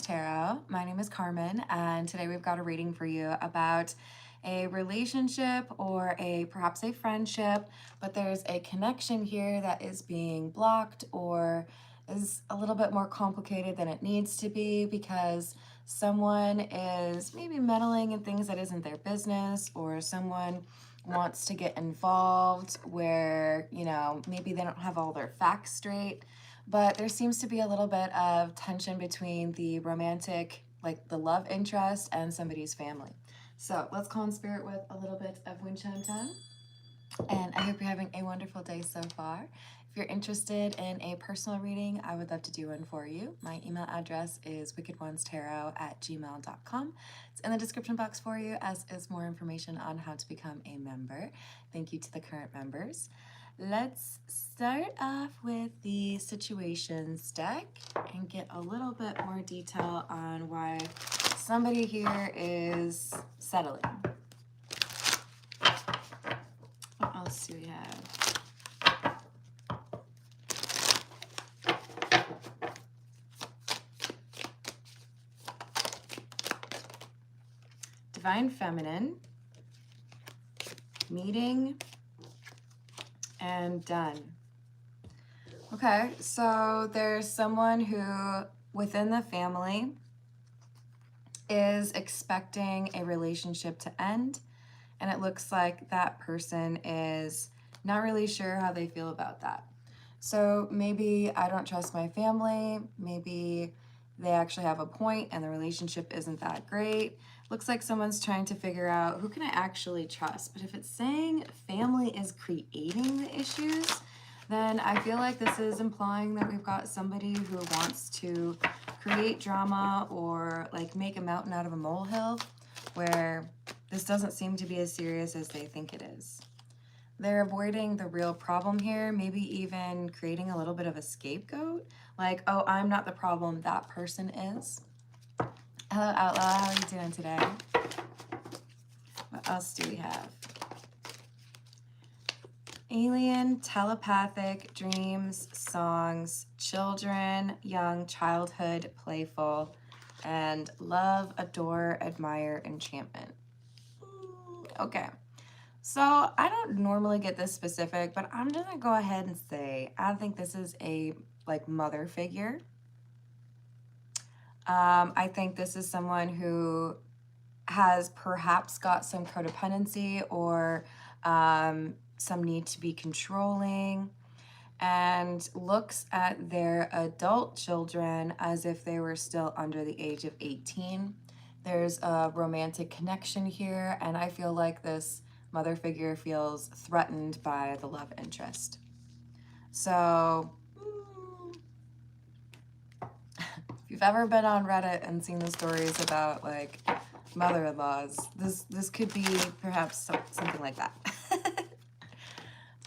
Tarot. My name is Carmen, and today we've got a reading for you about a relationship or perhaps a friendship, but there's a connection here that is being blocked or is a little bit more complicated than it needs to be because someone is maybe meddling in things that isn't their business, or someone wants to get involved where, maybe they don't have all their facts straight. But there seems to be a little bit of tension between the romantic, like the love interest, and somebody's family. So let's call in spirit with a little bit of Wind Chime Time. And I hope you're having a wonderful day so far. If you're interested in a personal reading, I would love to do one for you. My email address is wickedonestarot@gmail.com. It's in the description box for you, as is more information on how to become a member. Thank you to the current members. Let's start off with the situations deck and get a little bit more detail on why somebody here is settling. What else do we have? Divine Feminine, meeting, and done. Okay, so there's someone who within the family is expecting a relationship to end, and it looks like that person is not really sure how they feel about that. So maybe I don't trust my family, maybe they actually have a point and the relationship isn't that great. Looks like someone's trying to figure out who can I actually trust. But if it's saying family is creating the issues, then I feel like this is implying that we've got somebody who wants to create drama or like make a mountain out of a molehill, where this doesn't seem to be as serious as they think it is. They're avoiding the real problem here, maybe even creating a little bit of a scapegoat. Like, oh, I'm not the problem, that person is. Hello, Outlaw, how are you doing today? What else do we have? Alien, telepathic, dreams, songs, children, young, childhood, playful, and love, adore, admire, enchantment. Okay. So I don't normally get this specific, but I'm gonna go ahead and say I think this is a mother figure. I think this is someone who has perhaps got some codependency or some need to be controlling, and looks at their adult children as if they were still under the age of 18. There's a romantic connection here, and I feel like this mother figure feels threatened by the love interest. So if you've ever been on Reddit and seen the stories about like mother-in-laws, this could be perhaps something like that.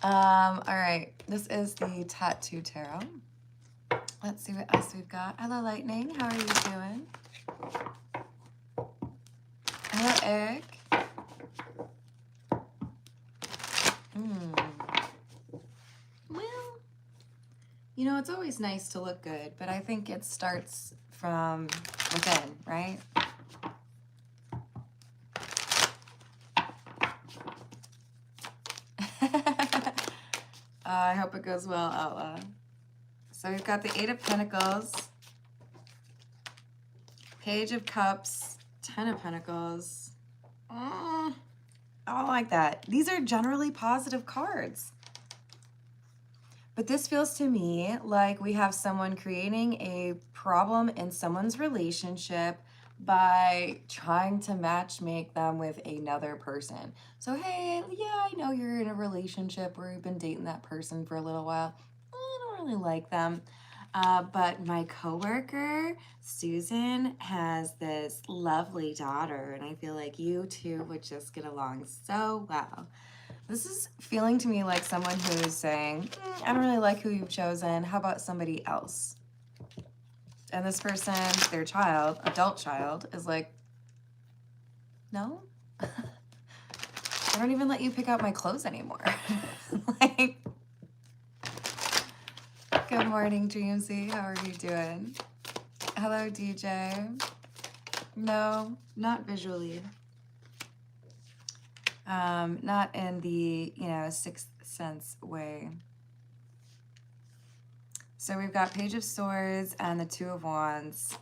All right, this is the Tattoo Tarot. Let's see what else we've got. Hello, Lightning. How are you doing? Hello, Eric. Well, it's always nice to look good, but I think it starts from within, right? I hope it goes well, Outlaw. So we've got the Eight of Pentacles, Page of Cups, Ten of Pentacles. I don't like that. These are generally positive cards. But this feels to me like we have someone creating a problem in someone's relationship by trying to matchmake them with another person. So, hey, yeah, I know you're in a relationship where you've been dating that person for a little while. I don't really like them. But my coworker, Susan, has this lovely daughter, and I feel like you two would just get along so well. This is feeling to me like someone who is saying, I don't really like who you've chosen. How about somebody else? And this person, their child, adult child, is like, no? I don't even let you pick out my clothes anymore. Like, good morning, Dreamsy. How are you doing? Hello, DJ. No, not visually. Not in the, sixth sense way. So we've got Page of Swords and the Two of Wands.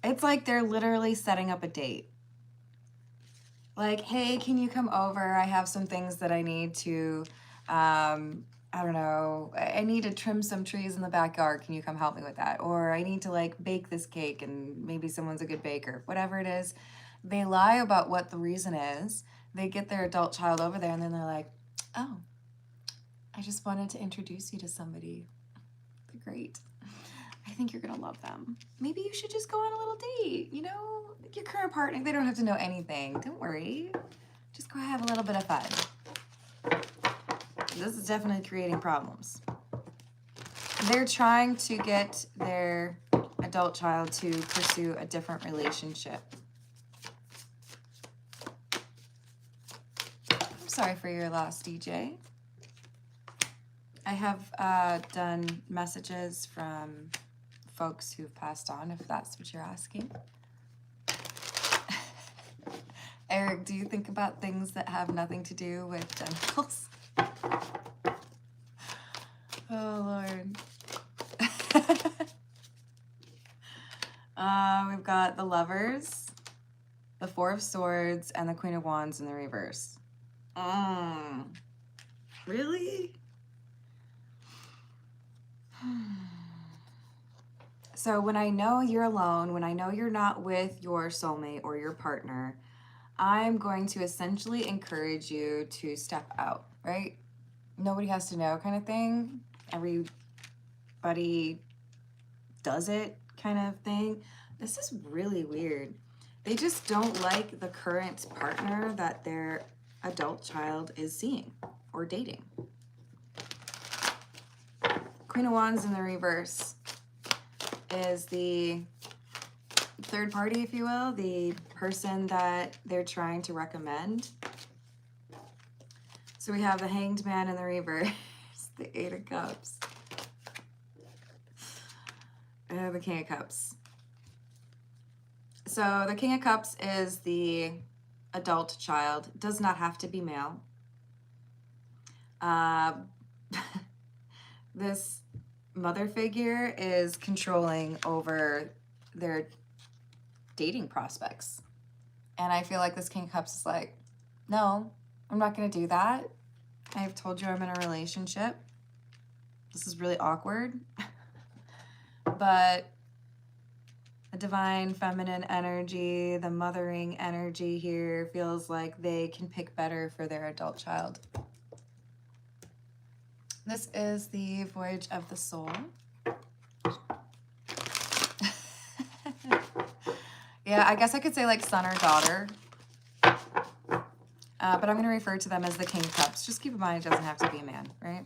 It's like they're literally setting up a date. Like, hey, can you come over? I have some things that I need to, I don't know, I need to trim some trees in the backyard. Can you come help me with that? Or I need to like bake this cake and maybe someone's a good baker. Whatever it is, they lie about what the reason is. They get their adult child over there and then they're like, oh, I just wanted to introduce you to somebody. They're great. I think you're gonna love them. Maybe you should just go on a little date, your current partner. They don't have to know anything. Don't worry. Just go have a little bit of fun. This is definitely creating problems. They're trying to get their adult child to pursue a different relationship. I'm sorry for your loss, DJ. I have done messages from folks who've passed on, if that's what you're asking. Eric, do you think about things that have nothing to do with genitals? Oh, Lord. We've got the Lovers, the Four of Swords, and the Queen of Wands in the reverse. Really? So when I know you're alone, when I know you're not with your soulmate or your partner, I'm going to essentially encourage you to step out, right? Nobody has to know kind of thing. Everybody does it kind of thing. This is really weird. They just don't like the current partner that their adult child is seeing or dating. Queen of Wands in the reverse is the third party, if you will, the person that they're trying to recommend. So we have the Hanged Man in the reverse, the Eight of Cups, and the King of Cups. So the King of Cups is the adult child, does not have to be male. This mother figure is controlling over their dating prospects. And I feel like this King of Cups is like, no, I'm not going to do that. I've told you I'm in a relationship. This is really awkward. But the divine feminine energy, the mothering energy here feels like they can pick better for their adult child. This is the Voyage of the Soul. Yeah, I guess I could say like son or daughter. But I'm going to refer to them as the King of Cups. Just keep in mind it doesn't have to be a man, right?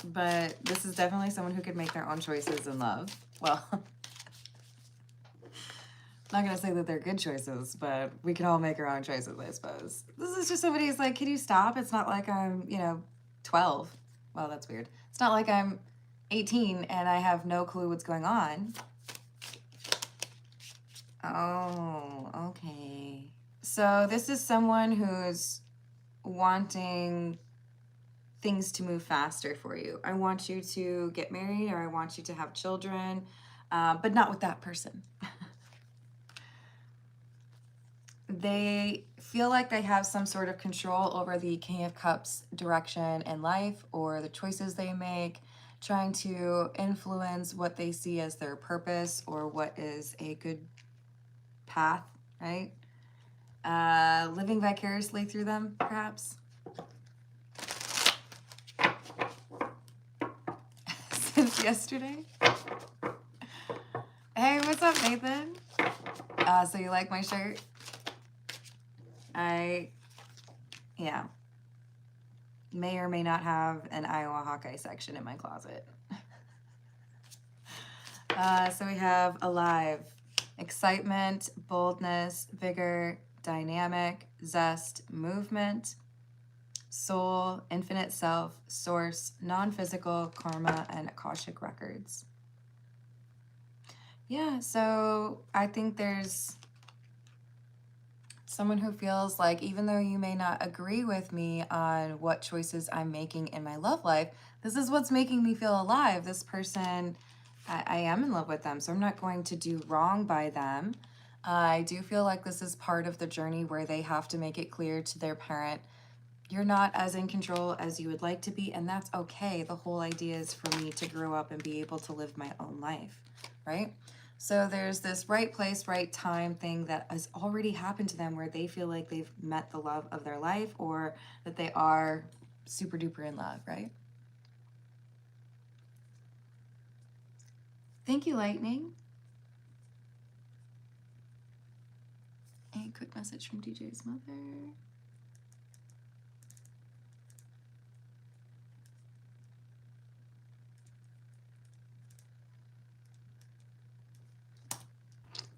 But this is definitely someone who could make their own choices in love. Well, I'm not going to say that they're good choices, but we can all make our own choices, I suppose. This is just somebody who's like, can you stop? It's not like I'm, 12. Well, that's weird. It's not like I'm 18 and I have no clue what's going on. Oh, okay. So this is someone who's wanting things to move faster for you. I want you to get married or I want you to have children, but not with that person. They feel like they have some sort of control over the King of Cups direction in life or the choices they make, trying to influence what they see as their purpose or what is a good path, right? Living vicariously through them, perhaps. Since yesterday. Hey, what's up, Nathan? So you like my shirt? Yeah. May or may not have an Iowa Hawkeye section in my closet. So we have alive, excitement, boldness, vigor, dynamic, zest, movement, soul, infinite self, source, non-physical, karma, and Akashic records. Yeah, so I think there's someone who feels like even though you may not agree with me on what choices I'm making in my love life, this is what's making me feel alive. This person, I am in love with them, so I'm not going to do wrong by them. I do feel like this is part of the journey where they have to make it clear to their parent, you're not as in control as you would like to be, and that's okay. The whole idea is for me to grow up and be able to live my own life, right? So there's this right place, right time thing that has already happened to them where they feel like they've met the love of their life or that they are super duper in love, right? Thank you, Lightning. A quick message from DJ's mother.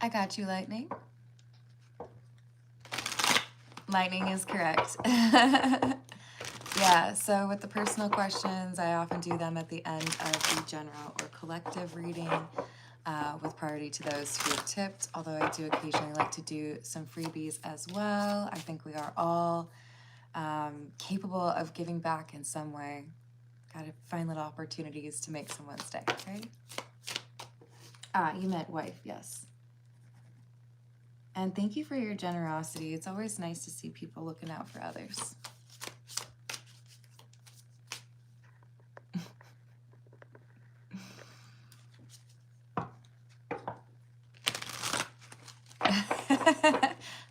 I got you, Lightning. Lightning is correct. Yeah, so with the personal questions, I often do them at the end of the general or collective reading with priority to those who have tipped, although I do occasionally like to do some freebies as well. I think we are all capable of giving back in some way. Got to find little opportunities to make someone's day, right? You meant wife, yes. And thank you for your generosity. It's always nice to see people looking out for others.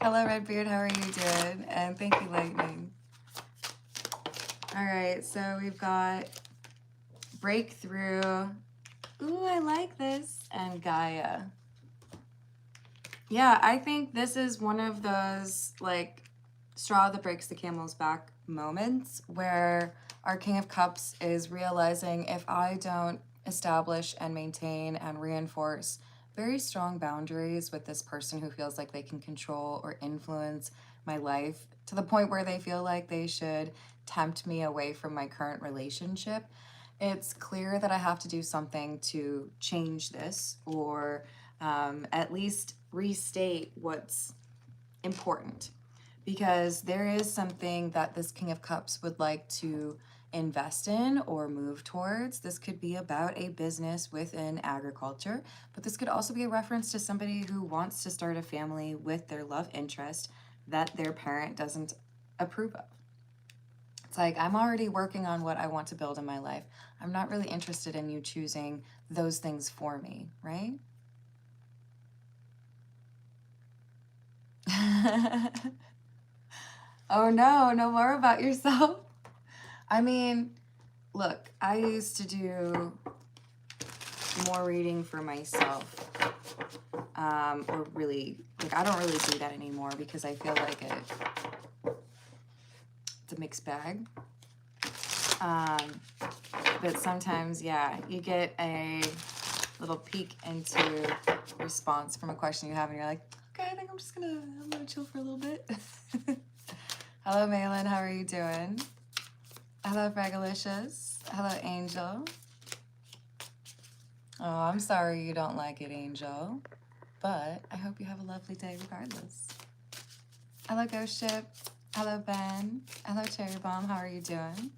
Hello, Redbeard. How are you doing? And thank you, Lightning. All right, so we've got Breakthrough. Ooh, I like this. And Gaia. Yeah, I think this is one of those, like, straw that breaks the camel's back moments where our King of Cups is realizing if I don't establish and maintain and reinforce very strong boundaries with this person who feels like they can control or influence my life to the point where they feel like they should tempt me away from my current relationship, it's clear that I have to do something to change this or at least restate what's important. Because there is something that this King of Cups would like to invest in or move towards. This could be about a business within agriculture, but this could also be a reference to somebody who wants to start a family with their love interest that their parent doesn't approve of. It's like, I'm already working on what I want to build in my life. I'm not really interested in you choosing those things for me, right? Oh no, no more about yourself. I mean, look, I used to do more reading for myself. Or really, like, I don't really do that anymore because I feel like it's a mixed bag. But sometimes, yeah, you get a little peek into response from a question you have and you're like, okay, I think I'm gonna chill for a little bit. Hello, Malin, how are you doing? Hello, Fragalicious. Hello, Angel. Oh, I'm sorry you don't like it, Angel. But I hope you have a lovely day regardless. Hello, Ghost Ship. Hello, Ben. Hello, Cherry Bomb. How are you doing?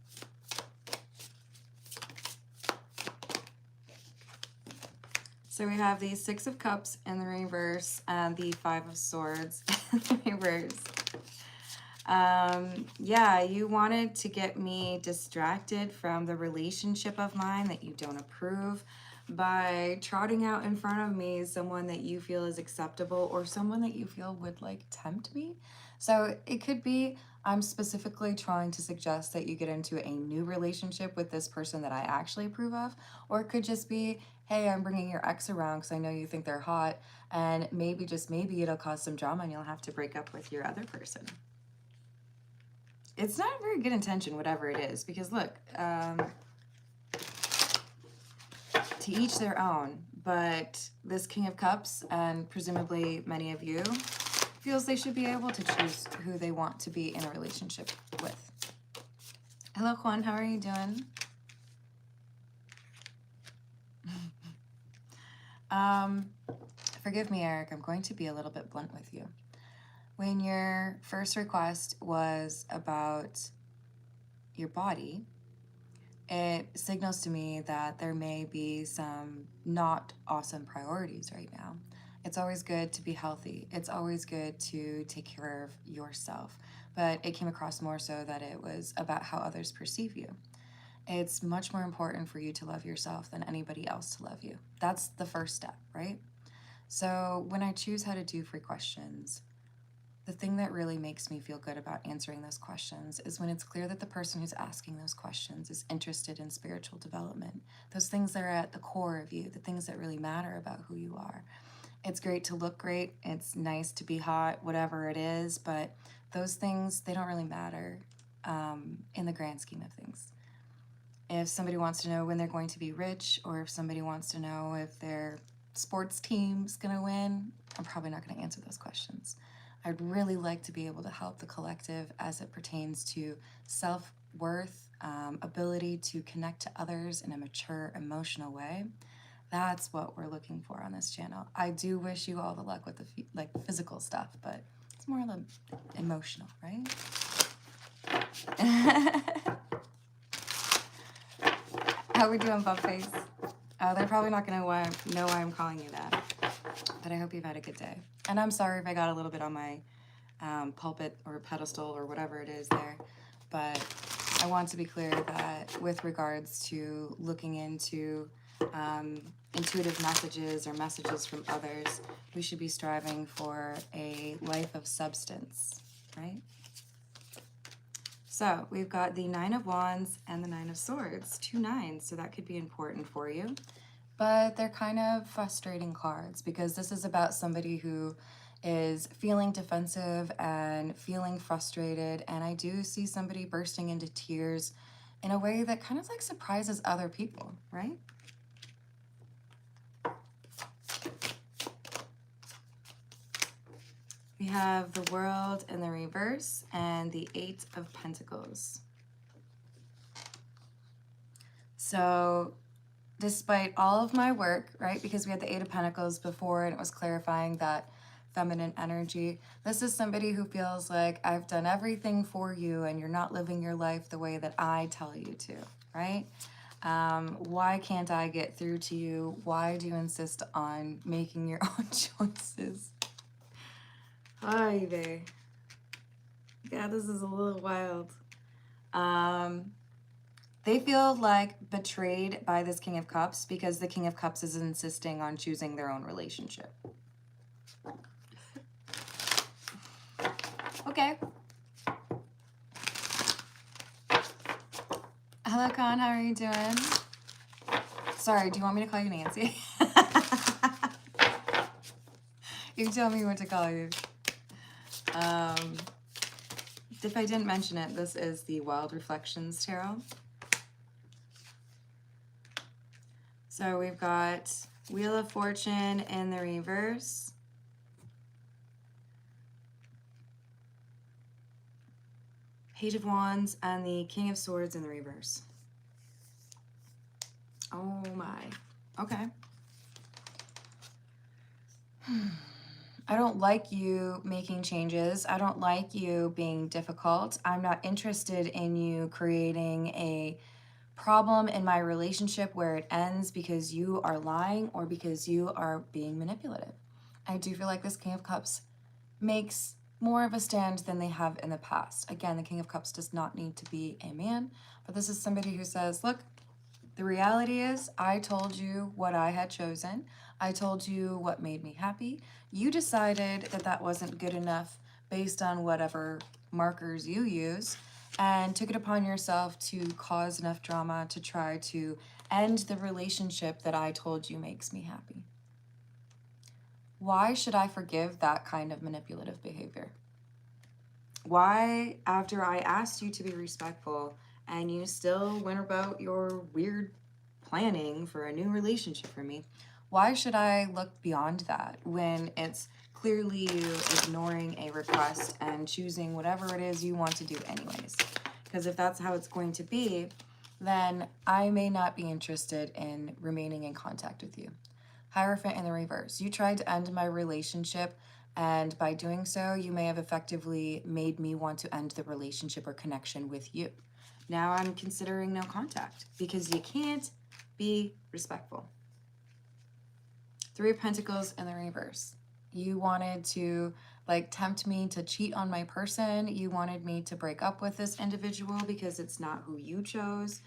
So we have the Six of Cups in the reverse and the Five of Swords in the reverse. Yeah, you wanted to get me distracted from the relationship of mine that you don't approve by trotting out in front of me someone that you feel is acceptable or someone that you feel would like tempt me. So it could be I'm specifically trying to suggest that you get into a new relationship with this person that I actually approve of, or it could just be, hey, I'm bringing your ex around because I know you think they're hot, and maybe, just maybe, it'll cause some drama and you'll have to break up with your other person. It's not a very good intention, whatever it is, because look, to each their own, but this King of Cups, and presumably many of you, feels they should be able to choose who they want to be in a relationship with. Hello, Juan, how are you doing? Forgive me, Eric, I'm going to be a little bit blunt with you. When your first request was about your body, it signals to me that there may be some not awesome priorities right now. It's always good to be healthy. It's always good to take care of yourself. But it came across more so that it was about how others perceive you. It's much more important for you to love yourself than anybody else to love you. That's the first step, right? So when I choose how to do free questions, the thing that really makes me feel good about answering those questions is when it's clear that the person who's asking those questions is interested in spiritual development. Those things that are at the core of you, the things that really matter about who you are. It's great to look great. It's nice to be hot, whatever it is, but those things, they don't really matter in the grand scheme of things. If somebody wants to know when they're going to be rich, or if somebody wants to know if their sports team's gonna win, I'm probably not gonna answer those questions. I'd really like to be able to help the collective as it pertains to self-worth, ability to connect to others in a mature, emotional way. That's what we're looking for on this channel. I do wish you all the luck with the physical stuff, but it's more the emotional, right? How we doing, Bumpface? They're probably not gonna know why I'm calling you that, but I hope you've had a good day. And I'm sorry if I got a little bit on my pulpit or pedestal or whatever it is there, but I want to be clear that with regards to looking into intuitive messages or messages from others, we should be striving for a life of substance, right? So we've got the Nine of Wands and the Nine of Swords, 2 nines, so that could be important for you. But they're kind of frustrating cards because this is about somebody who is feeling defensive and feeling frustrated, and I do see somebody bursting into tears in a way that kind of like surprises other people, right? We have the World in the reverse and the Eight of Pentacles. So despite all of my work, right, because we had the Eight of Pentacles before and it was clarifying that feminine energy, this is somebody who feels like I've done everything for you and you're not living your life the way that I tell you to, right? Why can't I get through to you? Why do you insist on making your own choices? Ay, vey. Yeah, this is a little wild. They feel like betrayed by this King of Cups because the King of Cups is insisting on choosing their own relationship. Okay. Hello, Con. How are you doing? Sorry, do you want me to call you Nancy? You tell me what to call you. If I didn't mention it, this is the Wild Reflections Tarot. So we've got Wheel of Fortune in the reverse. Page of Wands and the King of Swords in the reverse. Oh my. Okay. I don't like you making changes. I don't like you being difficult. I'm not interested in you creating a problem in my relationship where it ends because you are lying or because you are being manipulative. I do feel like this King of Cups makes more of a stand than they have in the past. Again, the King of Cups does not need to be a man, but this is somebody who says, look, the reality is I told you what I had chosen. I told you what made me happy. You decided that that wasn't good enough based on whatever markers you use and took it upon yourself to cause enough drama to try to end the relationship that I told you makes me happy. Why should I forgive that kind of manipulative behavior? Why, after I asked you to be respectful and you still went about your weird planning for a new relationship for me, why should I look beyond that when it's clearly you ignoring a request and choosing whatever it is you want to do anyways? Because if that's how it's going to be, then I may not be interested in remaining in contact with you. Hierophant in the reverse. You tried to end my relationship, and by doing so, you may have effectively made me want to end the relationship or connection with you. Now I'm considering no contact because you can't be respectful. Three of Pentacles in the reverse. You wanted to like tempt me to cheat on my person. You wanted me to break up with this individual because it's not who you chose.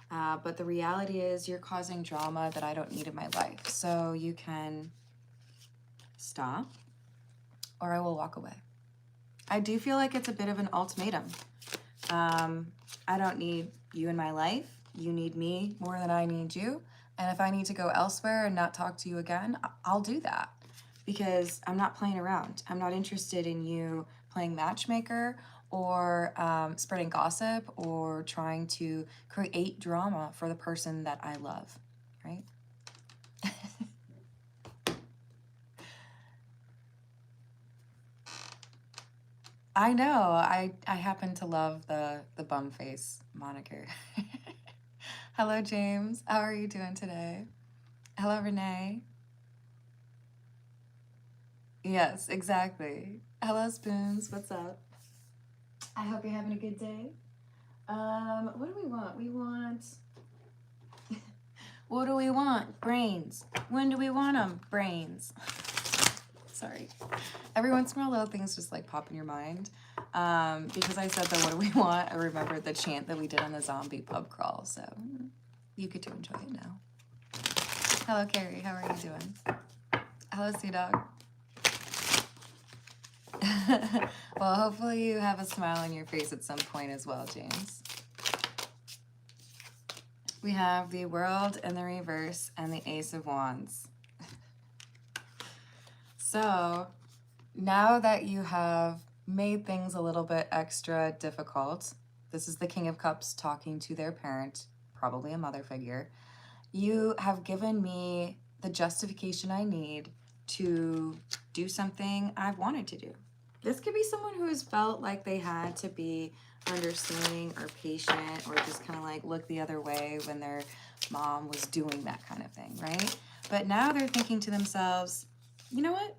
But the reality is you're causing drama that I don't need in my life. So you can stop or I will walk away. I do feel like it's a bit of an ultimatum. I don't need you in my life. You need me more than I need you. And if I need to go elsewhere and not talk to you again, I'll do that because I'm not playing around. I'm not interested in you playing matchmaker or spreading gossip or trying to create drama for the person that I love, right? I know. I happen to love the bum face moniker. Hello, James. How are you doing today? Hello, Renee. Yes, exactly. Hello, Spoons. What's up? I hope you're having a good day. What do we want? We want... What do we want? Brains. When do we want them? Brains. Sorry. Every once in a while, little things just like pop in your mind. Because I said that what do we want, I remembered the chant that we did on the zombie pub crawl. So you get to enjoy it now. Hello, Carrie. How are you doing? Hello, Sea Dog. Well, hopefully you have a smile on your face at some point as well, James. We have the World in the reverse and the Ace of Wands. So now that you have made things a little bit extra difficult, this is the King of Cups talking to their parent, probably a mother figure. You have given me the justification I need to do something I've wanted to do. This could be someone who has felt like they had to be understanding or patient or just kind of like look the other way when their mom was doing that kind of thing, right? But now they're thinking to themselves, you know what?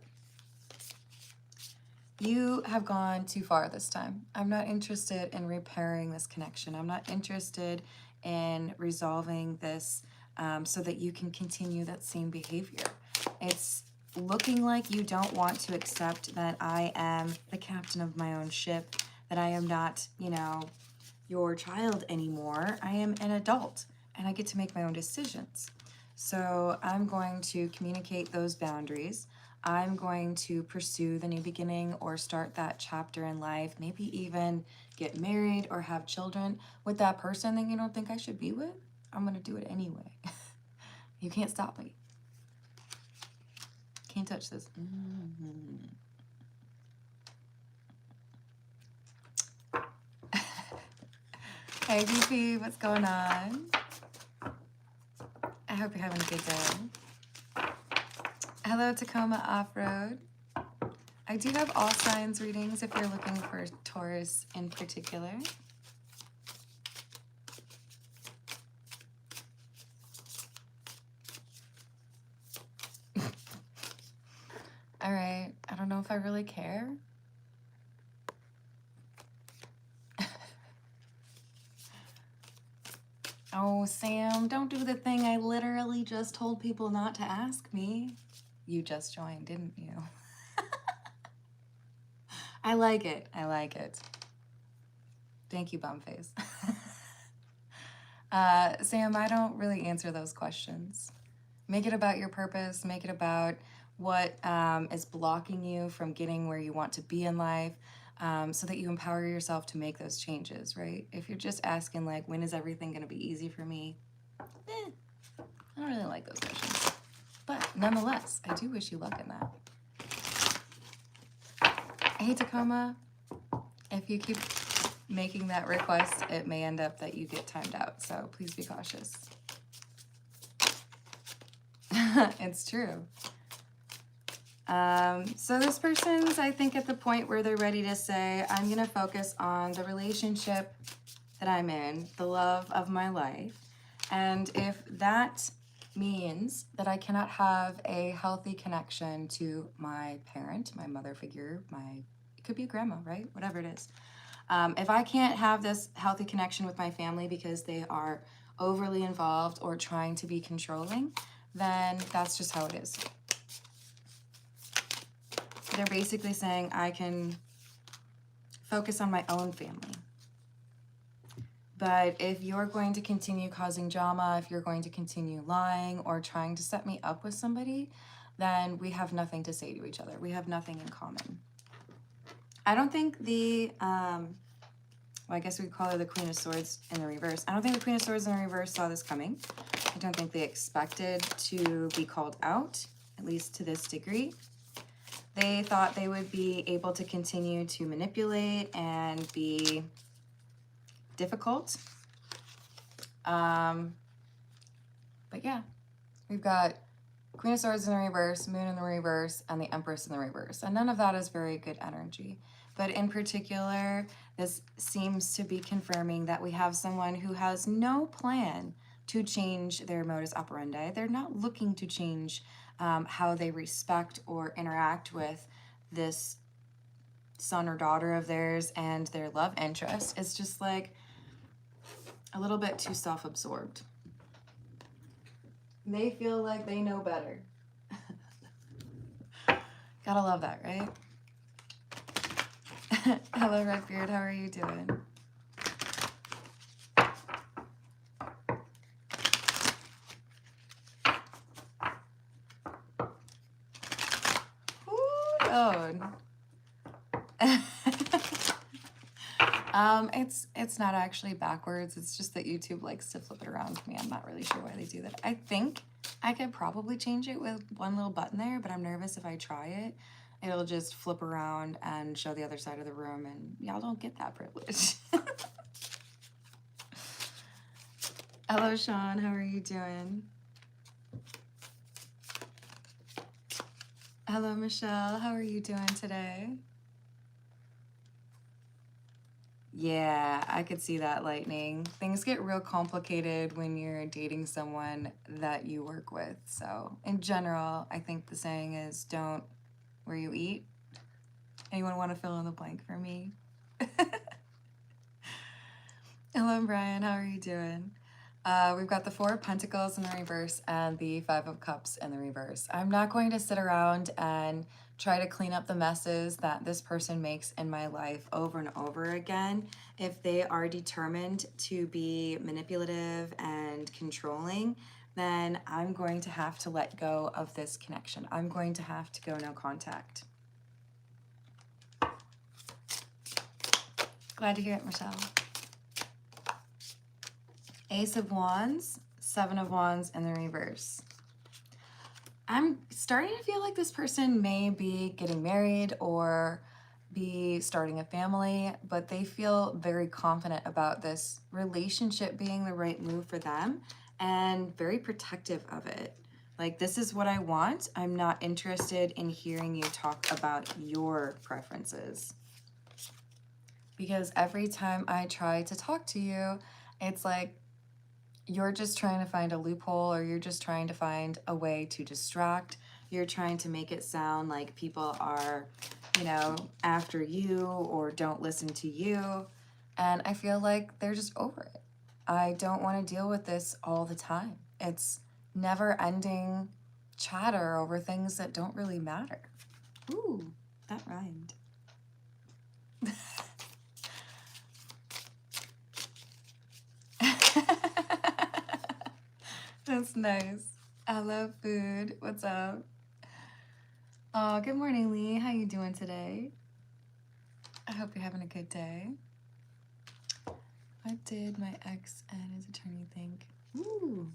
You have gone too far this time. I'm not interested in repairing this connection. I'm not interested in resolving this so that you can continue that same behavior. It's looking like you don't want to accept that I am the captain of my own ship, that I am not, you know, your child anymore. I am an adult and I get to make my own decisions. So I'm going to communicate those boundaries. I'm going to pursue the new beginning or start that chapter in life, maybe even get married or have children with that person that you don't think I should be with. I'm going to do it anyway. You can't stop me. Can't touch this. Hey, VP, what's going on? I hope you're having a good day. Hello, Tacoma Off-Road. I do have all signs readings if you're looking for Taurus in particular. All right, I don't know if I really care. Oh, Sam, don't do the thing I literally just told people not to ask me. You just joined, didn't you? I like it. I like it. Thank you, Bumface. Sam, I don't really answer those questions. Make it about your purpose. Make it about what is blocking you from getting where you want to be in life, so that you empower yourself to make those changes, right? If you're just asking, like, when is everything going to be easy for me? I don't really like those questions. But nonetheless, I do wish you luck in that. Hey, Tacoma, if you keep making that request, it may end up that you get timed out, so please be cautious. It's true. So this person's, I think, at the point where they're ready to say, I'm going to focus on the relationship that I'm in, the love of my life. And if that means that I cannot have a healthy connection to my parent, my mother figure, it could be a grandma, right? Whatever it is. If I can't have this healthy connection with my family because they are overly involved or trying to be controlling, then that's just how it is. They're basically saying I can focus on my own family. But if you're going to continue causing drama, if you're going to continue lying or trying to set me up with somebody, then we have nothing to say to each other. We have nothing in common. I don't think well, I guess we could call her the Queen of Swords in the reverse. I don't think the Queen of Swords in the reverse saw this coming. I don't think they expected to be called out, at least to this degree. They thought they would be able to continue to manipulate and be difficult. But yeah, we've got Queen of Swords in the reverse, Moon in the reverse, and the Empress in the reverse. And none of that is very good energy. But in particular, this seems to be confirming that we have someone who has no plan to change their modus operandi. They're not looking to change how they respect or interact with this son or daughter of theirs and their love interest. It's just like a little bit too self-absorbed. They feel like they know better. Gotta love that, right? Hello, Redbeard. How are you doing? Ooh, Lord. It's not actually backwards. It's just that YouTube likes to flip it around for me. I'm not really sure why they do that. I think I could probably change it with one little button there, but I'm nervous if I try it, it'll just flip around and show the other side of the room, and y'all don't get that privilege. Hello, Sean. How are you doing? Hello, Michelle. How are you doing today? Yeah, I could see that, Lightning. Things get real complicated when you're dating someone that you work with. So, in general, I think the saying is don't where you eat. Anyone want to fill in the blank for me? Hello, Brian. How are you doing? We've got the Four of Pentacles in the reverse and the Five of Cups in the reverse. I'm not going to sit around and try to clean up the messes that this person makes in my life over and over again. If they are determined to be manipulative and controlling, then I'm going to have to let go of this connection. I'm going to have to go no contact. Glad to hear it, Michelle. Ace of Wands, Seven of Wands in the reverse. I'm starting to feel like this person may be getting married or be starting a family, but they feel very confident about this relationship being the right move for them and very protective of it. Like, this is what I want. I'm not interested in hearing you talk about your preferences. Because every time I try to talk to you, it's like, you're just trying to find a loophole, or you're just trying to find a way to distract. You're trying to make it sound like people are, you know, after you or don't listen to you. And I feel like they're just over it. I don't want to deal with this all the time. It's never ending chatter over things that don't really matter. Ooh, that rhymed. That's nice. I love food. What's up? Oh, good morning, Lee. How you doing today? I hope you're having a good day. What did my ex and his attorney think? Ooh.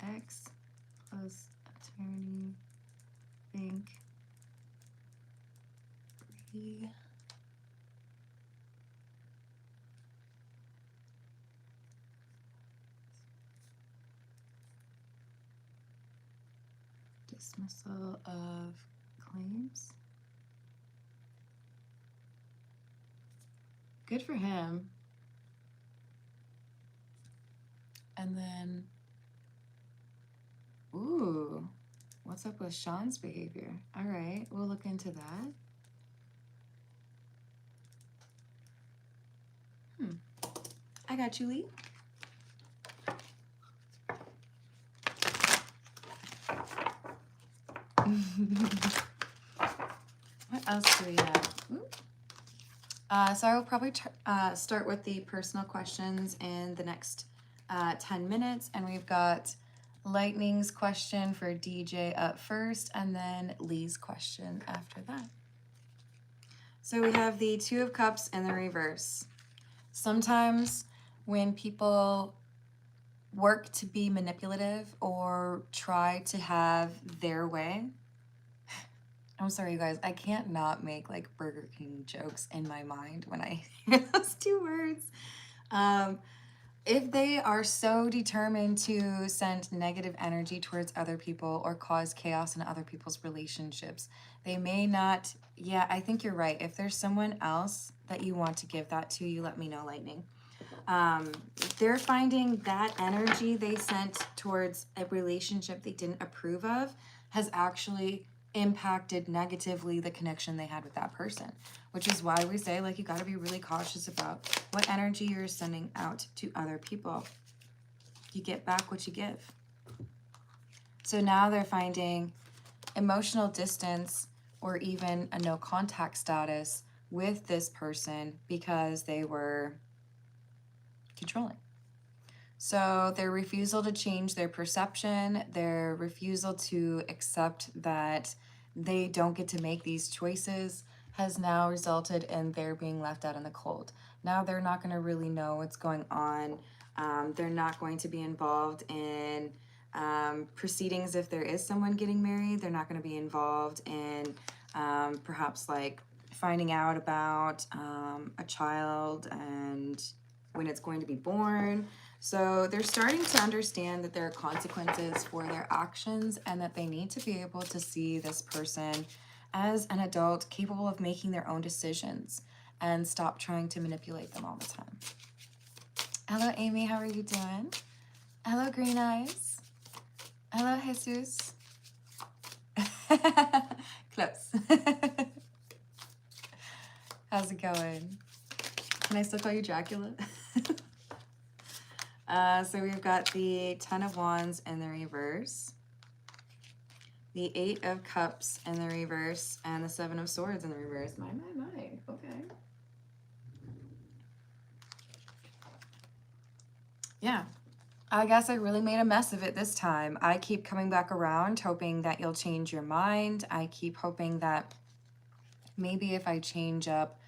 Ex plus attorney think. Pretty. Dismissal of claims. Good for him. And then Ooh, what's up with Sean's behavior? All right, we'll look into that. I got you, Lee. What else do we have? So I will probably start with the personal questions in the next 10 minutes. And we've got Lightning's question for DJ up first, and then Lee's question after that. So we have the Two of Cups in the reverse. Sometimes when people work to be manipulative or try to have their way, I'm sorry, you guys, I can't not make like Burger King jokes in my mind when I hear those two words. If they are so determined to send negative energy towards other people or cause chaos in other people's relationships, they may not. Yeah, I think you're right. If there's someone else that you want to give that to, you let me know, Lightning. They're finding that energy they sent towards a relationship they didn't approve of has actually impacted negatively the connection they had with that person, which is why we say, like, you got to be really cautious about what energy you're sending out to other people. You get back what you give. So now they're finding emotional distance or even a no contact status with this person because they were controlling. So their refusal to change their perception, their refusal to accept that they don't get to make these choices has now resulted in their being left out in the cold. Now they're not going to really know what's going on. They're not going to be involved in proceedings if there is someone getting married. They're not going to be involved in perhaps like finding out about a child and when it's going to be born. So they're starting to understand that there are consequences for their actions and that they need to be able to see this person as an adult capable of making their own decisions and stop trying to manipulate them all the time. Hello, Amy. How are you doing? Hello, Green Eyes. Hello, Jesus. Close. How's it going? Can I still call you Dracula? So we've got the Ten of Wands in the reverse, the Eight of Cups in the reverse, and the Seven of Swords in the reverse. My. Okay. Yeah. I guess I really made a mess of it this time. I keep coming back around, hoping that you'll change your mind. I keep hoping that maybe if I change up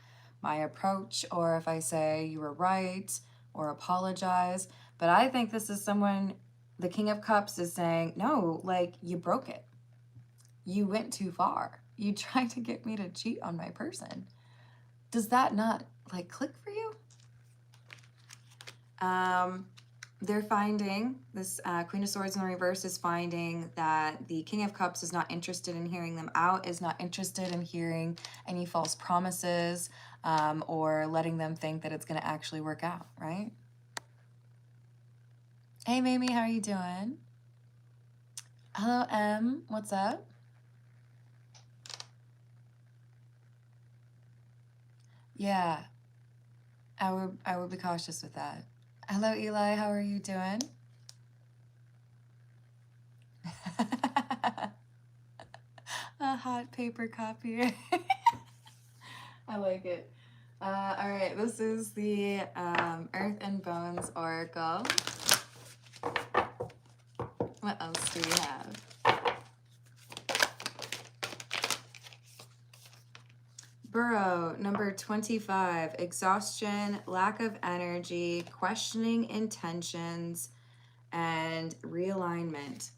my approach, or if I say you were right, or apologize. But I think this is someone, the King of Cups is saying, no, like, you broke it. You went too far. You tried to get me to cheat on my person. Does that not, like, click for you? They're finding, this Queen of Swords in the reverse is finding that the King of Cups is not interested in hearing them out, is not interested in hearing any false promises, or letting them think that it's going to actually work out, right? Hey, Mamie, how are you doing? Hello, M. What's up? Yeah, I would be cautious with that. Hello, Eli. How are you doing? A hot paper copier. I like it. All right, this is the Earth and Bones Oracle. What else do we have? Burrow, number 25, exhaustion, lack of energy, questioning intentions, and realignment.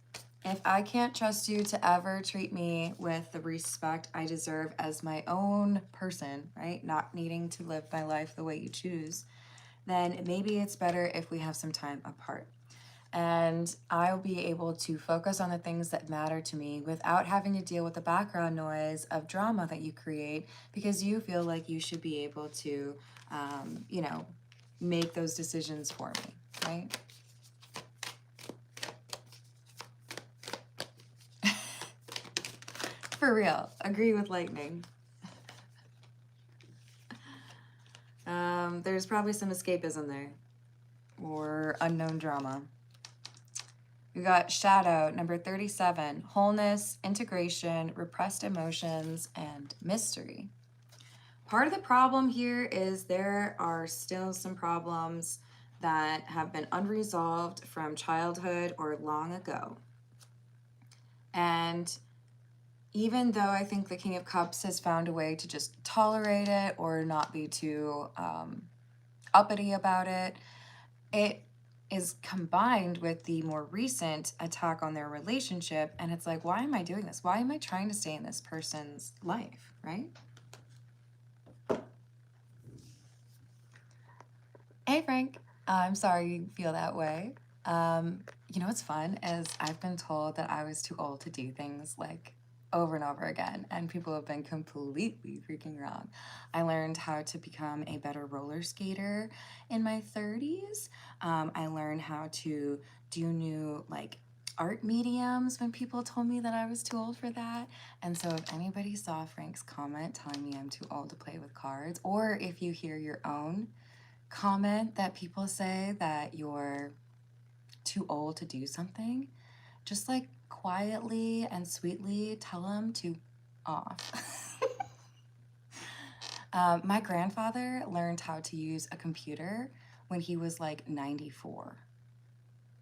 If I can't trust you to ever treat me with the respect I deserve as my own person, right? Not needing to live my life the way you choose, then maybe it's better if we have some time apart. And I'll be able to focus on the things that matter to me without having to deal with the background noise of drama that you create because you feel like you should be able to, you know, make those decisions for me, right? For real. Agree with lightning. There's probably some escapism there. Or unknown drama. We got shadow, number 37. Wholeness, integration, repressed emotions, and mystery. Part of the problem here is there are still some problems that have been unresolved from childhood or long ago. And even though I think the King of Cups has found a way to just tolerate it or not be too uppity about it, it is combined with the more recent attack on their relationship. And it's like, why am I doing this? Why am I trying to stay in this person's life, right? Hey, Frank. I'm sorry you feel that way. You know what's fun is I've been told that I was too old to do things like over and over again, and people have been completely freaking wrong. I learned how to become a better roller skater in my 30s. I learned how to do new like art mediums when people told me that I was too old for that. And so if anybody saw Frank's comment telling me I'm too old to play with cards, or if you hear your own comment that people say that you're too old to do something, just like quietly and sweetly tell them to off. My grandfather learned how to use a computer when he was like 94.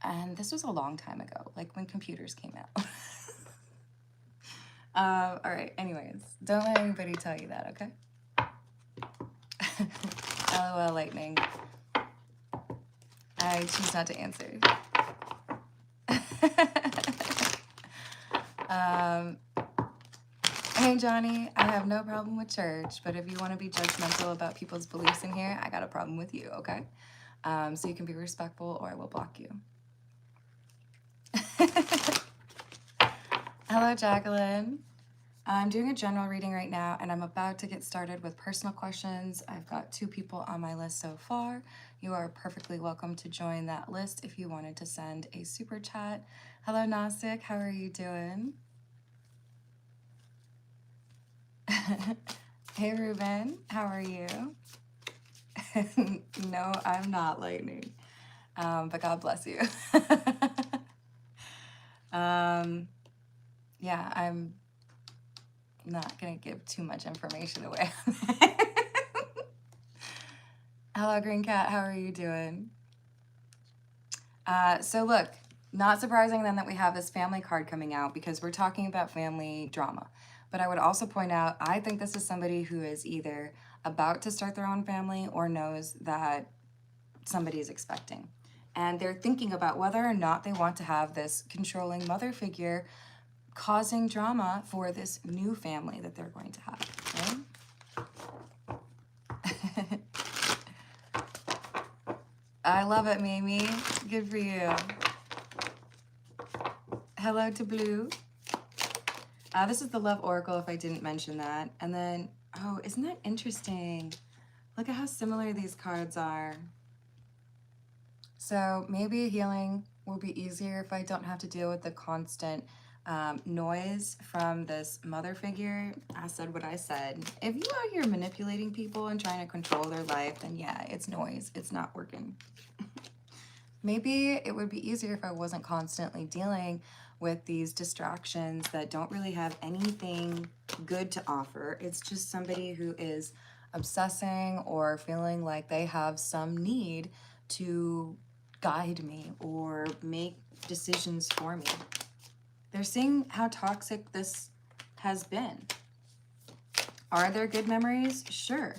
And this was a long time ago, like when computers came out. All right, anyways, don't let anybody tell you that, okay? LOL lightning. I choose not to answer. Hey Johnny, I have no problem with church, but if you want to be judgmental about people's beliefs in here, I got a problem with you, okay? So you can be respectful or I will block you. Hello, Jacqueline. I'm doing a general reading right now, and I'm about to get started with personal questions. I've got 2 people on my list so far. You are perfectly welcome to join that list if you wanted to send a super chat. Hello, Nasik. How are you doing? Hey, Ruben. How are you? No, I'm not lightning. But God bless you. Yeah, I'm not going to give too much information away. Hello, Green Cat. How are you doing? So look, not surprising then that we have this family card coming out because we're talking about family drama. But I would also point out, I think this is somebody who is either about to start their own family or knows that somebody is expecting. And they're thinking about whether or not they want to have this controlling mother figure causing drama for this new family that they're going to have, right? I love it, Mimi. Good for you. Hello to Blue. This is the Love Oracle, if I didn't mention that. And then, oh, isn't that interesting? Look at how similar these cards are. So maybe healing will be easier if I don't have to deal with the constant noise from this mother figure. I said what I said. If you out here manipulating people and trying to control their life, then yeah, it's noise. It's not working. Maybe it would be easier if I wasn't constantly dealing with these distractions that don't really have anything good to offer. It's just somebody who is obsessing or feeling like they have some need to guide me or make decisions for me. They're seeing how toxic this has been. Are there good memories? Sure.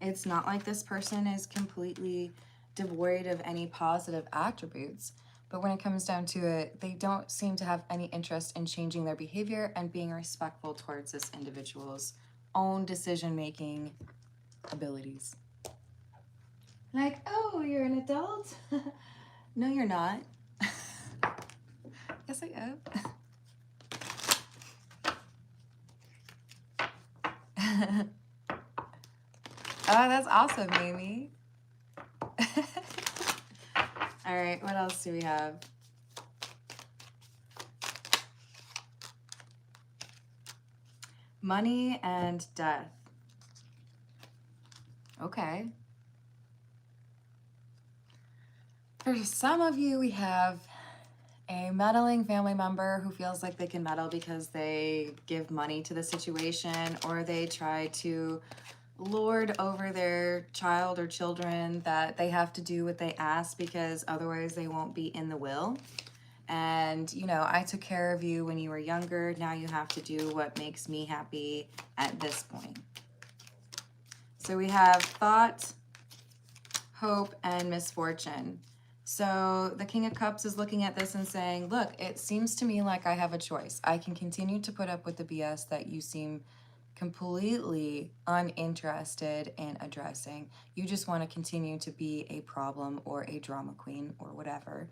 It's not like this person is completely devoid of any positive attributes, but when it comes down to it, they don't seem to have any interest in changing their behavior and being respectful towards this individual's own decision-making abilities. Like, oh, you're an adult? No, you're not. Yes, I am. Oh, that's awesome, Amy. All right, what else do we have? Money and death. Okay. For some of you, we have a meddling family member who feels like they can meddle because they give money to the situation, or they try to lord over their child or children that they have to do what they ask because otherwise they won't be in the will. And, you know, I took care of you when you were younger. Now you have to do what makes me happy at this point. So we have thought, hope, and misfortune. So the King of Cups is looking at this and saying, look, it seems to me like I have a choice. I can continue to put up with the BS that you seem completely uninterested in addressing. You just want to continue to be a problem or a drama queen or whatever.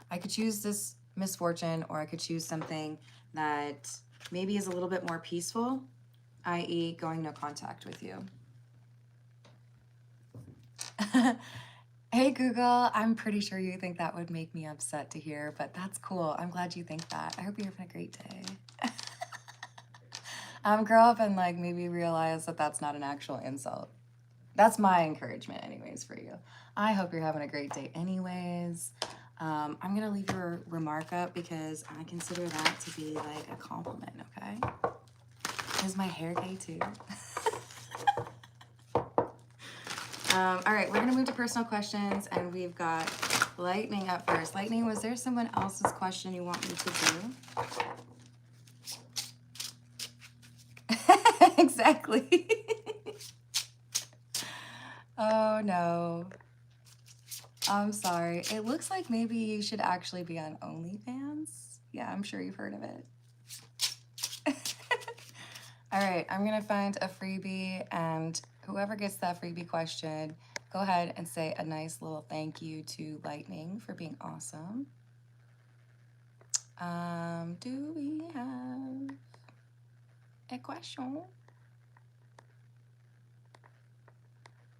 I could choose this misfortune, or I could choose something that maybe is a little bit more peaceful, i.e. going no contact with you. Hey Google, I'm pretty sure you think that would make me upset to hear, but that's cool. I'm glad you think that. I hope you're having a great day. Grow up and like maybe realize that that's not an actual insult. That's my encouragement anyways for you. I hope you're having a great day anyways. I'm gonna leave your remark up because I consider that to be like a compliment, okay? Is my hair gay too? All right, we're gonna move to personal questions, and we've got Lightning up first. Lightning, was there someone else's question you want me to do? Exactly. Oh no. I'm sorry. It looks like maybe you should actually be on OnlyFans. Yeah, I'm sure you've heard of it. All right, I'm gonna find a freebie, and whoever gets that freebie question, go ahead and say a nice little thank you to Lightning for being awesome. Do we have a question?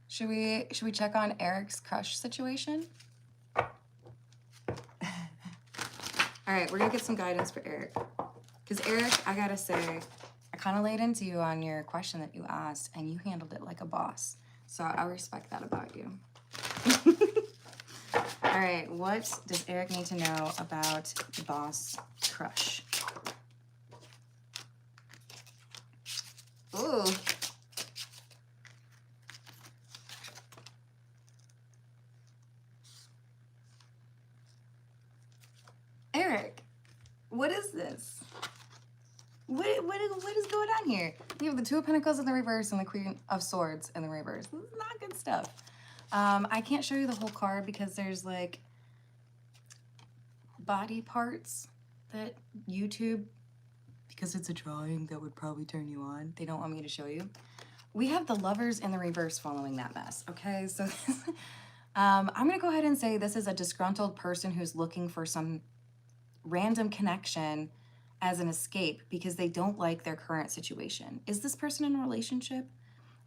Should we check on Eric's crush situation? All right, we're gonna get some guidance for Eric. Because Eric, I gotta say, I kind of laid into you on your question that you asked, and you handled it like a boss. So I respect that about you. All right, what does Eric need to know about the boss crush? Ooh. Eric, what is this? What is going on here? We have the Two of Pentacles in the reverse and the Queen of Swords in the reverse. This is not good stuff. I can't show you the whole card because there's like body parts that YouTube, because it's a drawing that would probably turn you on, they don't want me to show you. We have the Lovers in the reverse following that mess, okay? So I'm gonna go ahead and say this is a disgruntled person who's looking for some random connection as an escape because they don't like their current situation. Is this person in a relationship?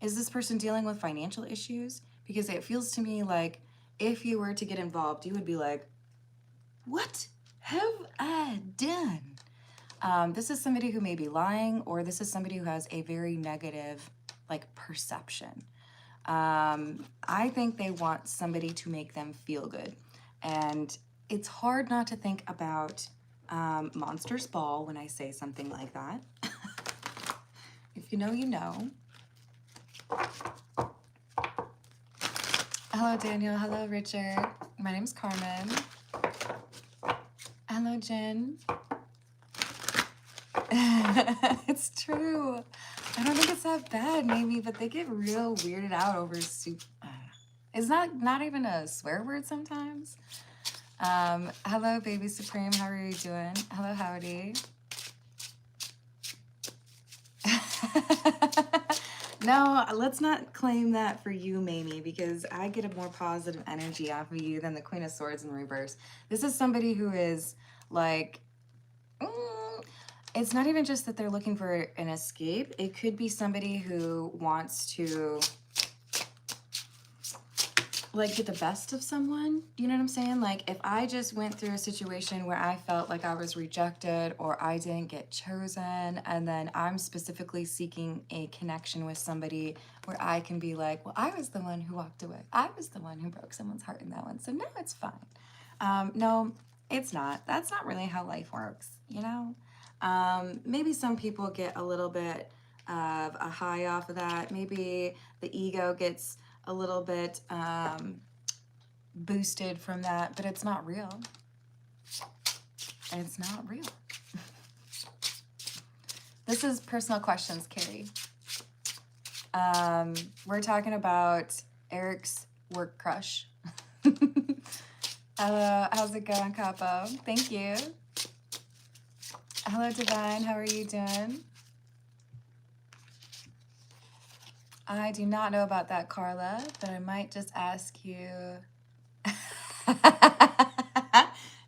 Is this person dealing with financial issues? Because it feels to me like if you were to get involved, you would be like, what have I done? This is somebody who may be lying, or this is somebody who has a very negative like perception. I think they want somebody to make them feel good. And it's hard not to think about Monsters Ball when I say something like that. If you know, you know. Hello, Daniel. Hello, Richard. My name's Carmen. Hello, Jen. It's true. I don't think it's that bad, maybe, but they get real weirded out over soup. It's not even a swear word sometimes. Hello, Baby Supreme. How are you doing? Hello, Howdy. No, let's not claim that for you, Mamie, because I get a more positive energy off of you than the Queen of Swords in reverse. This is somebody who is like, it's not even just that they're looking for an escape. It could be somebody who wants to like get the best of someone. You know what I'm saying? Like if I just went through a situation where I felt like I was rejected or I didn't get chosen, and then I'm specifically seeking a connection with somebody where I can be like, well, I was the one who walked away. I was the one who broke someone's heart in that one. So no, it's fine. No, it's not. That's not really how life works, you know? Maybe some people get a little bit of a high off of that. Maybe the ego gets a little bit boosted from that, but it's not real. It's not real. This is personal questions, Carrie. We're talking about Eric's work crush. Hello, how's it going, Capo? Thank you. Hello, Divine, how are you doing? I do not know about that, Carla, but I might just ask you.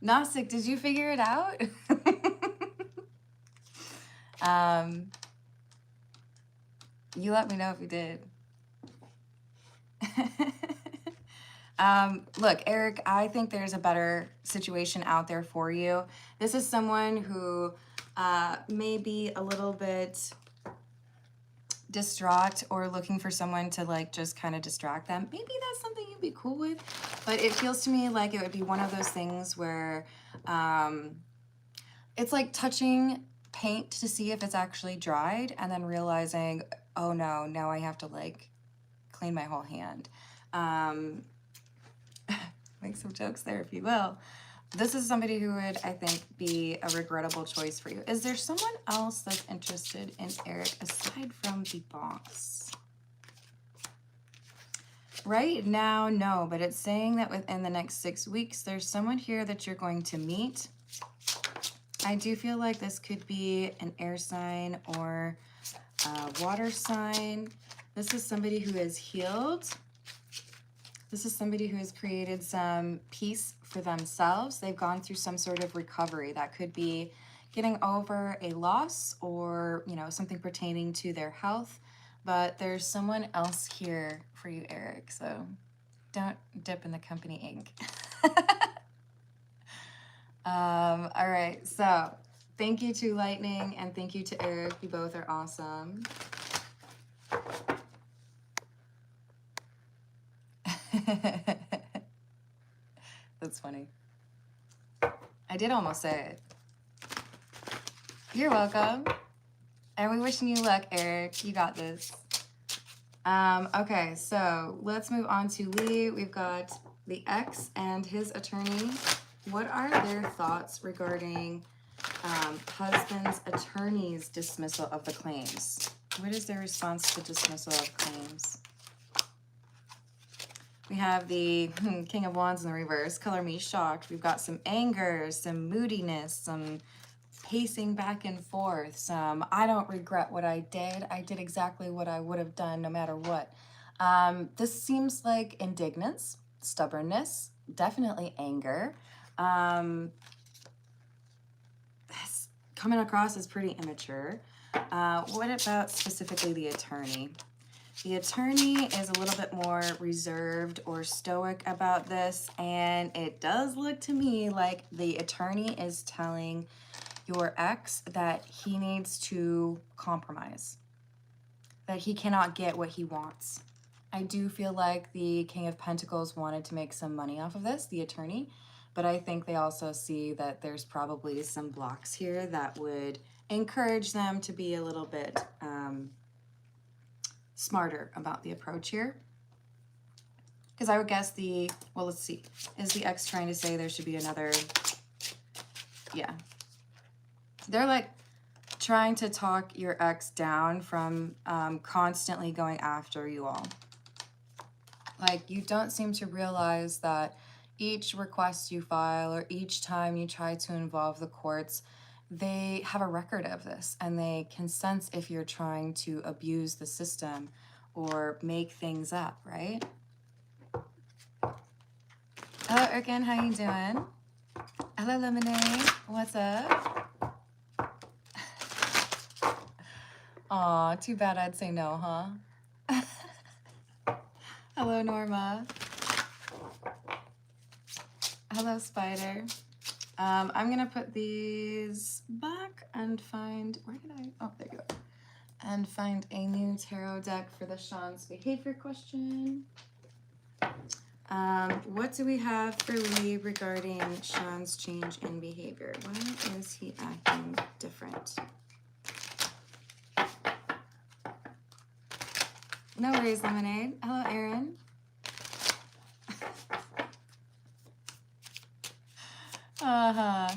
Gnostic, did you figure it out? You let me know if you did. Look, Eric, I think there's a better situation out there for you. This is someone who may be a little bit distraught or looking for someone to like just kind of distract them. Maybe that's something you'd be cool with, but it feels to me like it would be one of those things where it's like touching paint to see if it's actually dried and then realizing, oh no, now I have to like clean my whole hand. Make some jokes there if you will. This is somebody who would, I think, be a regrettable choice for you. Is there someone else that's interested in Eric aside from the boss? Right now, no, but it's saying that within the next 6 weeks, there's someone here that you're going to meet. I do feel like this could be an air sign or a water sign. This is somebody who is healed. This is somebody who has created some peace for themselves. They've gone through some sort of recovery. That could be getting over a loss or, you know, something pertaining to their health. But there's someone else here for you, Eric. So don't dip in the company ink. All right. So thank you to Lightning and thank you to Eric. You both are awesome. That's funny. I did almost say it. You're welcome. And we wishing you luck, Eric. You got this. Okay, so let's move on to Lee. We've got the ex and his attorney. What are their thoughts regarding husband's attorney's dismissal of the claims? What is their response to dismissal of claims? We have the King of Wands in the reverse. Color me shocked. We've got some anger, some moodiness, some pacing back and forth, some I don't regret what I did. I did exactly what I would have done no matter what. This seems like indignance, stubbornness, definitely anger. That's coming across as pretty immature. What about specifically the attorney? The attorney is a little bit more reserved or stoic about this, and it does look to me like the attorney is telling your ex that he needs to compromise, that he cannot get what he wants. I do feel like the King of Pentacles wanted to make some money off of this, the attorney, but I think they also see that there's probably some blocks here that would encourage them to be a little bit smarter about the approach here. Because I would guess well, let's see. Is the ex trying to say there should be another? Yeah. They're like trying to talk your ex down from constantly going after you all. Like, you don't seem to realize that each request you file or each time you try to involve the courts, they have a record of this and they can sense if you're trying to abuse the system or make things up, right? Hello, Erkin, how you doing? Hello, Lemonade, what's up? Aw, too bad I'd say no, huh? Hello, Norma. Hello, Spider. I'm gonna put these back and find, where did I, oh, there you go. And find a new tarot deck for the Sean's behavior question. What do we have for Lee regarding Sean's change in behavior? Why is he acting different? No worries, Lemonade. Hello, Aaron. Uh-huh.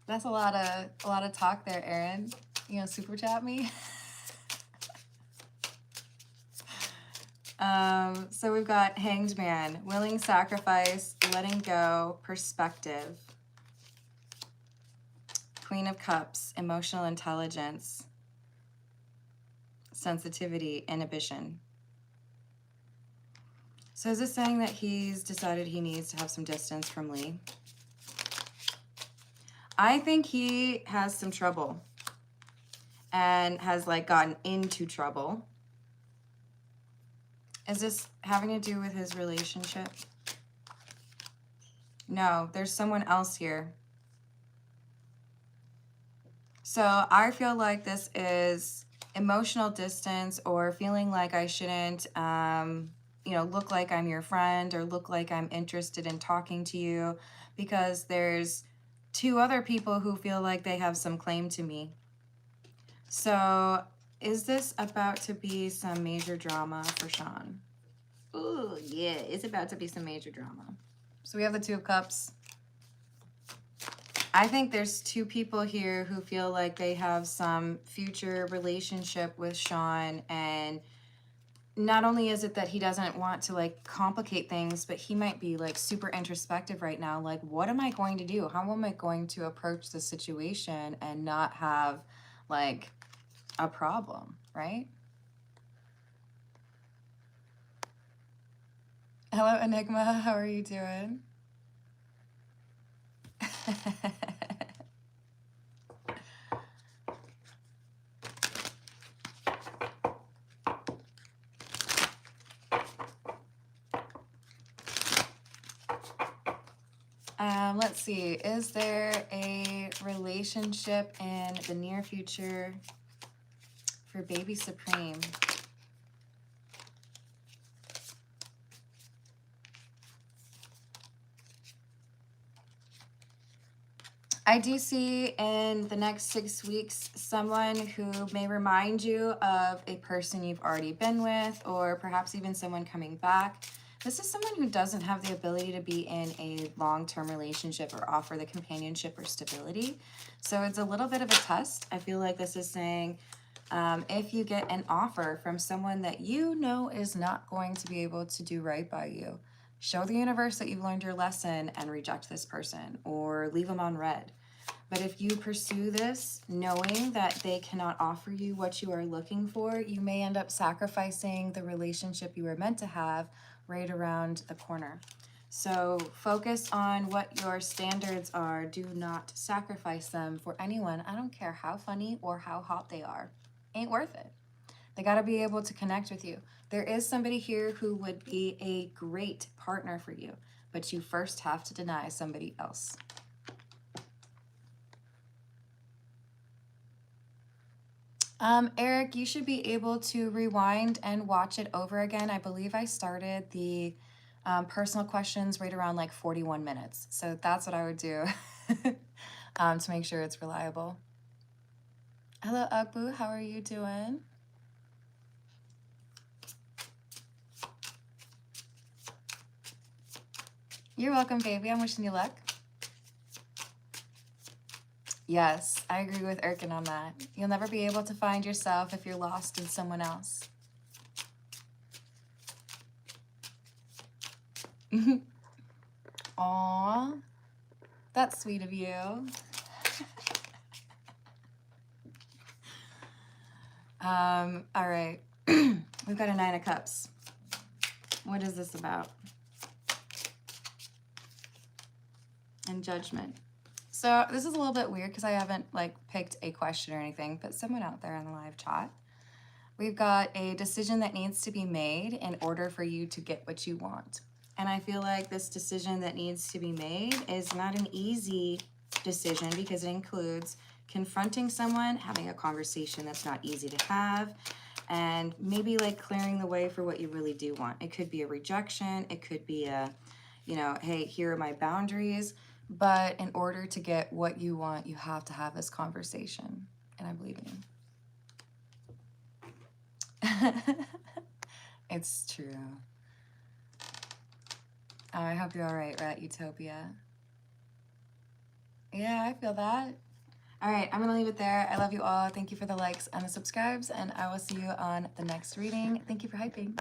That's a lot of talk there, Aaron. You know, super chat me. So we've got Hanged Man, willing sacrifice, letting go, perspective. Queen of Cups, emotional intelligence, sensitivity, inhibition. So is this saying that he's decided he needs to have some distance from Lee? I think he has some trouble and has like gotten into trouble. Is this having to do with his relationship? No, there's someone else here. So I feel like this is emotional distance or feeling like I shouldn't, you know, look like I'm your friend or look like I'm interested in talking to you because there's two other people who feel like they have some claim to me. So is this about to be some major drama for Sean? Ooh, yeah, it's about to be some major drama. So we have the Two of Cups. I think there's two people here who feel like they have some future relationship with Sean, and not only is it that he doesn't want to like complicate things, but he might be like super introspective right now. Like, what am I going to do? How am I going to approach the situation and not have like a problem, right? Hello, Enigma. How are you doing? Let's see. Is there a relationship in the near future for Baby Supreme? I do see in the next 6 weeks someone who may remind you of a person you've already been with, or perhaps even someone coming back. This is someone who doesn't have the ability to be in a long-term relationship or offer the companionship or stability. So it's a little bit of a test. I feel like this is saying if you get an offer from someone that you know is not going to be able to do right by you, show the universe that you've learned your lesson and reject this person or leave them on red. But if you pursue this knowing that they cannot offer you what you are looking for, you may end up sacrificing the relationship you were meant to have right around the corner. So focus on what your standards are. Do not sacrifice them for anyone. I don't care how funny or how hot they are. Ain't worth it. They got to be able to connect with you. There is somebody here who would be a great partner for you, but you first have to deny somebody else. Eric, you should be able to rewind and watch it over again. I believe I started the personal questions right around like 41 minutes. So that's what I would do to make sure it's reliable. Hello, Ugbu. How are you doing? You're welcome, baby. I'm wishing you luck. Yes, I agree with Erkin on that. You'll never be able to find yourself if you're lost in someone else. Aw, that's sweet of you. All right, we've got a Nine of Cups. What is this about? And Judgment. So this is a little bit weird because I haven't like picked a question or anything, but someone out there in the live chat. we've got a decision that needs to be made in order for you to get what you want. And I feel like this decision that needs to be made is not an easy decision because it includes confronting someone, having a conversation that's not easy to have, and maybe like clearing the way for what you really do want. It could be a rejection. It could be a, you know, hey, here are my boundaries. But in order to get what you want, you have to have this conversation. And I believe in you. It's true. Oh, I hope you're all right, Rat Utopia. Yeah, I feel that. All right, I'm going to leave it there. I love you all. Thank you for the likes and the subscribes, and I will see you on the next reading. Thank you for hyping.